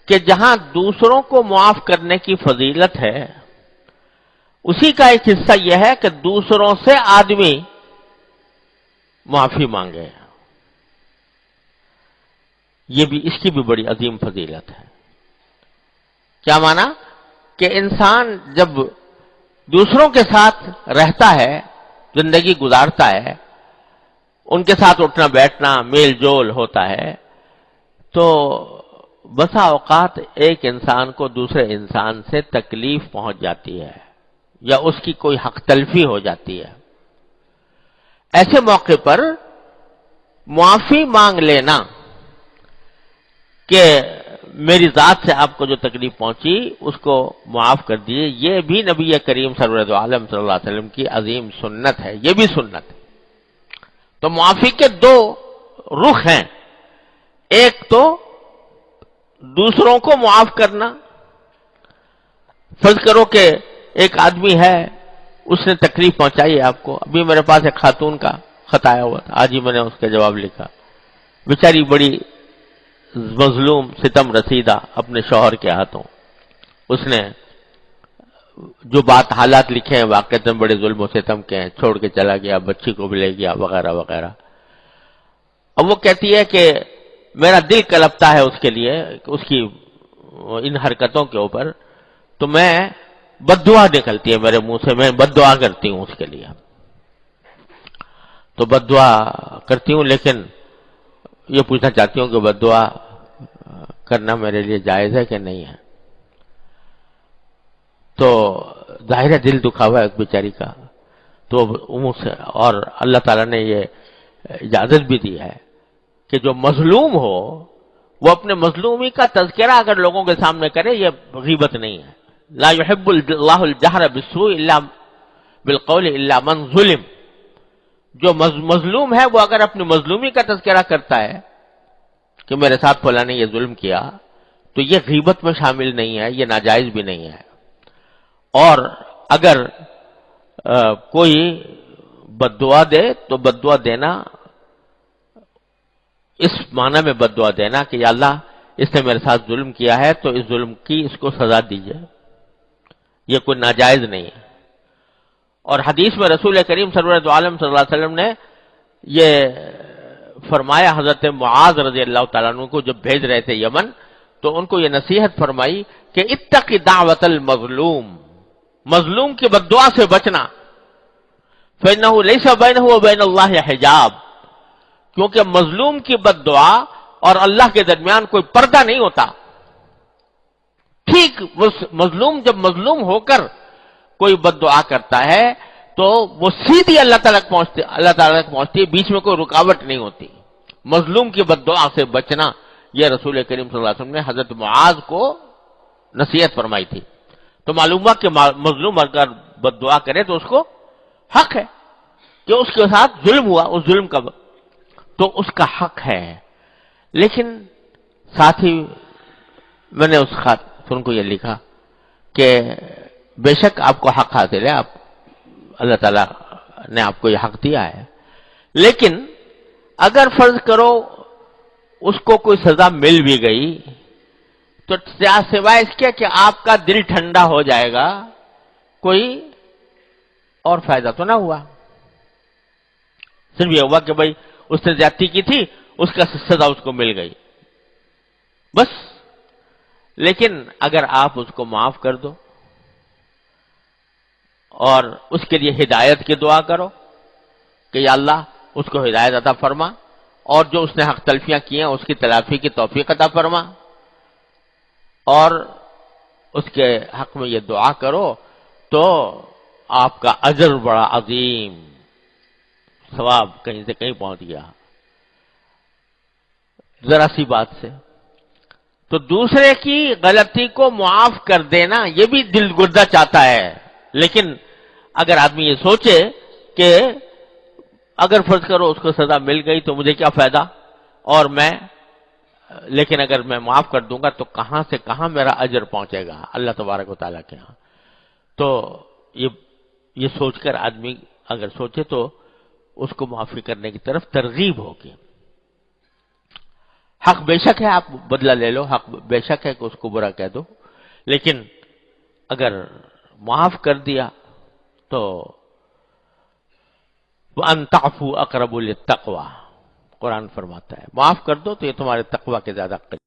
کہ جہاں دوسروں کو معاف کرنے کی فضیلت ہے، اسی کا ایک حصہ یہ ہے کہ دوسروں سے آدمی معافی مانگے. یہ بھی، اس کی بھی بڑی عظیم فضیلت ہے. کیا مانا؟ کہ انسان جب دوسروں کے ساتھ رہتا ہے، زندگی گزارتا ہے، ان کے ساتھ اٹھنا بیٹھنا، میل جول ہوتا ہے، تو بسا اوقات ایک انسان کو دوسرے انسان سے تکلیف پہنچ جاتی ہے یا اس کی کوئی حق تلفی ہو جاتی ہے. ایسے موقع پر معافی مانگ لینا کہ میری ذات سے آپ کو جو تکلیف پہنچی اس کو معاف کر دیجیے، یہ بھی نبی کریم سرور دو عالم صلی اللہ علیہ وسلم کی عظیم سنت ہے. یہ بھی سنت ہے. تو معافی کے دو رخ ہیں. ایک تو دوسروں کو معاف کرنا. فرض کرو کہ ایک آدمی ہے، اس نے تکلیف پہنچائی آپ کو. ابھی میرے پاس ایک خاتون کا خط آیا ہوا تھا، آج ہی میں نے اس کا جواب لکھا. بیچاری بڑی مظلوم، ستم رسیدہ اپنے شوہر کے ہاتھوں. اس نے جو بات حالات لکھے ہیں واقعتاً بڑے ظلم و ستم کے ہیں، چھوڑ کے چلا گیا، بچی کو بھی لے گیا، وغیرہ وغیرہ. اب وہ کہتی ہے کہ میرا دل کلپتا ہے اس کے لیے، اس کی ان حرکتوں کے اوپر، تو میں بد دعا نکلتی ہے میرے منہ سے، میں بد دعا کرتی ہوں اس کے لیے. تو بد دعا کرتی ہوں، لیکن یہ پوچھنا چاہتی ہوں کہ بد دعا کرنا میرے لیے جائز ہے کہ نہیں ہے. تو ظاہر ہے دل دکھا ہوا ہے ایک بیچاری کا. تو مجھ سے، اور اللہ تعالیٰ نے یہ اجازت بھی دی ہے کہ جو مظلوم ہو وہ اپنے مظلومی کا تذکرہ اگر لوگوں کے سامنے کرے، یہ غیبت نہیں ہے. لا يحب اللہ الجہر بالسوء الا بالقول الا من ظلم. جو مظلوم ہے وہ اگر اپنی مظلومی کا تذکرہ کرتا ہے کہ میرے ساتھ فلاں نے یہ ظلم کیا، تو یہ غیبت میں شامل نہیں ہے، یہ ناجائز بھی نہیں ہے. اور اگر کوئی بد دعا دے تو بد دعا دینا اس معنی میں بد دعا دینا کہ یا اللہ اس نے میرے ساتھ ظلم کیا ہے تو اس ظلم کی اس کو سزا دیجیے، یہ کوئی ناجائز نہیں ہے. اور حدیث میں رسول کریم سرور دو عالم صلی اللہ علیہ وسلم نے یہ فرمایا، حضرت معاذ رضی اللہ تعالیٰ عنہ کو جب بھیج رہے تھے یمن، تو ان کو یہ نصیحت فرمائی کہ اتق دعوت المظلوم، مظلوم کی بد دعا سے بچنا. فإنه ليس بينه وبين الله حجاب، کیونکہ مظلوم کی بد دعا اور اللہ کے درمیان کوئی پردہ نہیں ہوتا. ٹھیک مظلوم جب مظلوم ہو کر کوئی بد دعا کرتا ہے تو وہ سیدھی اللہ تعالیٰ تک پہنچتی ہے، بیچ میں کوئی رکاوٹ نہیں ہوتی. مظلوم کی بد دعا سے بچنا، یہ رسول کریم صلی اللہ علیہ وسلم نے حضرت معاذ کو نصیحت فرمائی تھی. تو معلوم ہوا کہ مظلوم اگر بد دعا کرے تو اس کو حق ہے کہ اس کے ساتھ ظلم ہوا، اس ظلم کا تو اس کا حق ہے. لیکن ساتھ ہی میں نے اس خاتون کو یہ لکھا کہ بے شک آپ کو حق حاصل ہے، آپ اللہ تعالیٰ نے آپ کو یہ حق دیا ہے، لیکن اگر فرض کرو اس کو کوئی سزا مل بھی گئی تو سوائے اس کے کہ آپ کا دل ٹھنڈا ہو جائے گا، کوئی اور فائدہ تو نہ ہوا. صرف یہ ہوا کہ بھائی اس نے زیادتی کی تھی، اس کا سزا اس کو مل گئی بس. لیکن اگر آپ اس کو معاف کر دو اور اس کے لیے ہدایت کی دعا کرو کہ یا اللہ اس کو ہدایت عطا فرما، اور جو اس نے حق تلفیاں کی ہیں اس کی تلافی کی توفیق عطا فرما، اور اس کے حق میں یہ دعا کرو، تو آپ کا اجر بڑا عظیم، ثواب کہیں سے کہیں پہنچ گیا ذرا سی بات سے. تو دوسرے کی غلطی کو معاف کر دینا یہ بھی دل گردہ چاہتا ہے. لیکن اگر آدمی یہ سوچے کہ اگر فرض کرو اس کو سزا مل گئی تو مجھے کیا فائدہ، اور لیکن اگر میں معاف کر دوں گا تو کہاں سے کہاں میرا اجر پہنچے گا اللہ تبارک و تعالیٰ کے ہاں. تو یہ سوچ کر آدمی اگر سوچے تو اس کو معافی کرنے کی طرف ترغیب ہوگی. حق بے شک ہے آپ بدلہ لے لو، حق بے شک ہے کہ اس کو برا کہہ دو، لیکن اگر معاف کر دیا تو وَأَن تَعْفُوا أَقْرَبُ لِلتَّقْوَىٰ، قرآن فرماتا ہے معاف کر دو تو یہ تمہارے تقوی کے زیادہ قریب